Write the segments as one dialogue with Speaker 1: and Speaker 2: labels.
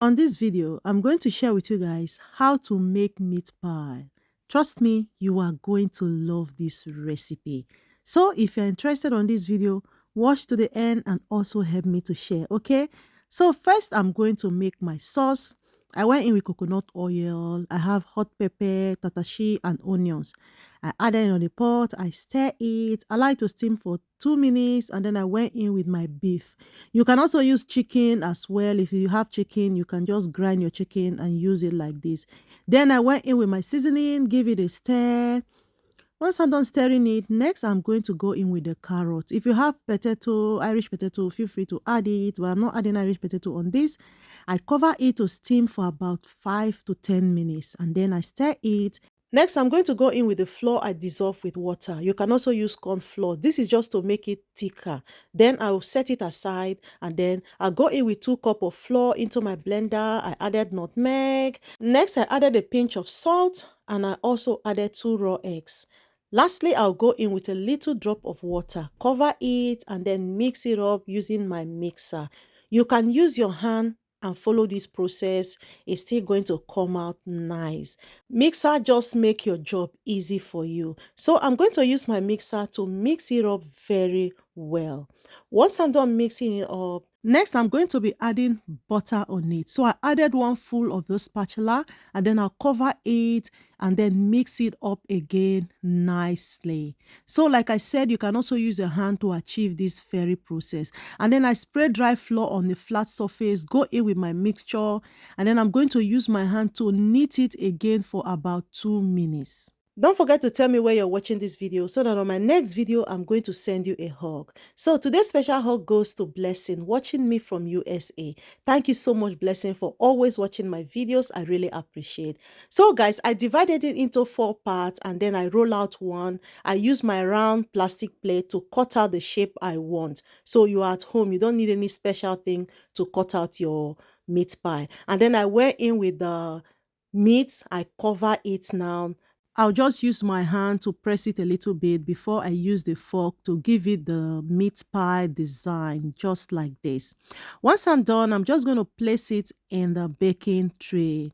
Speaker 1: On this video, I'm going to share with you guys how to make meat pie. Trust me, you are going to love this recipe. So if you're interested on this video, watch to the end and also help me to share, okay? So first, I'm going to make my sauce. I went in with coconut oil. I have hot pepper, tatashi, and onions. I added it on the pot. I stir it. I like to steam for 2 minutes, and then I went in with my beef. You can also use chicken as well. If you have chicken, you can just grind your chicken and use it like this. Then I went in with my seasoning, give it a stir. Once I'm done stirring it, next I'm going to go in with the carrot. If you have potato, Irish potato, feel free to add it, but I'm not adding Irish potato on this. I cover it to steam for about 5 to 10 minutes, and then I stir it. Next, I'm going to go in with the flour I dissolve with water. You can also use corn flour. This is just to make it thicker. Then I will set it aside, and then I'll go in with 2 cups of flour into my blender. I added nutmeg. Next, I added a pinch of salt, and I also added 2 raw eggs. Lastly, I'll go in with a little drop of water, cover it, and then mix it up using my mixer. You can use your hand and follow this process. It's still going to come out nice. Mixer just make your job easy for you. So I'm going to use my mixer to mix it up very well. Once I'm done mixing it up, next I'm going to be adding butter on it. So I added one full of the spatula, and then I'll cover it and then mix it up again nicely. So like I said, you can also use your hand to achieve this very process. And then I spray dry flour on the flat surface, go in with my mixture, and then I'm going to use my hand to knead it again for about 2 minutes. Don't forget to tell me where you're watching this video so that on my next video, I'm going to send you a hug. So today's special hug goes to Blessing, watching me from USA. Thank you so much, Blessing, for always watching my videos. I really appreciate. So guys, I divided it into 4 parts, and then I roll out one. I use my round plastic plate to cut out the shape I want. So you're at home, you don't need any special thing to cut out your meat pie. And then I went in with the meat. I cover it now. I'll just use my hand to press it a little bit before I use the fork to give it the meat pie design, just like this. Once I'm done, I'm just going to place it in the baking tray.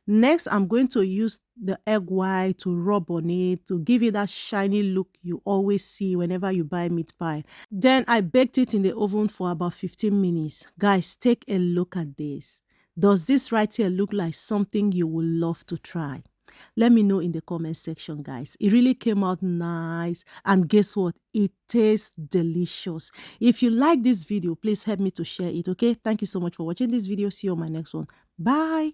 Speaker 1: Next, I'm going to use the egg white to rub on it to give it that shiny look you always see whenever you buy meat pie. Then I baked it in the oven for about 15 minutes. Guys, take a look at this. Does this right here look like something you would love to try? Let me know in the comment section, guys. It really came out nice, and guess what? It tastes delicious. If you like this video, please help me to share it, okay? Thank you so much for watching this video. See you on my next one. Bye.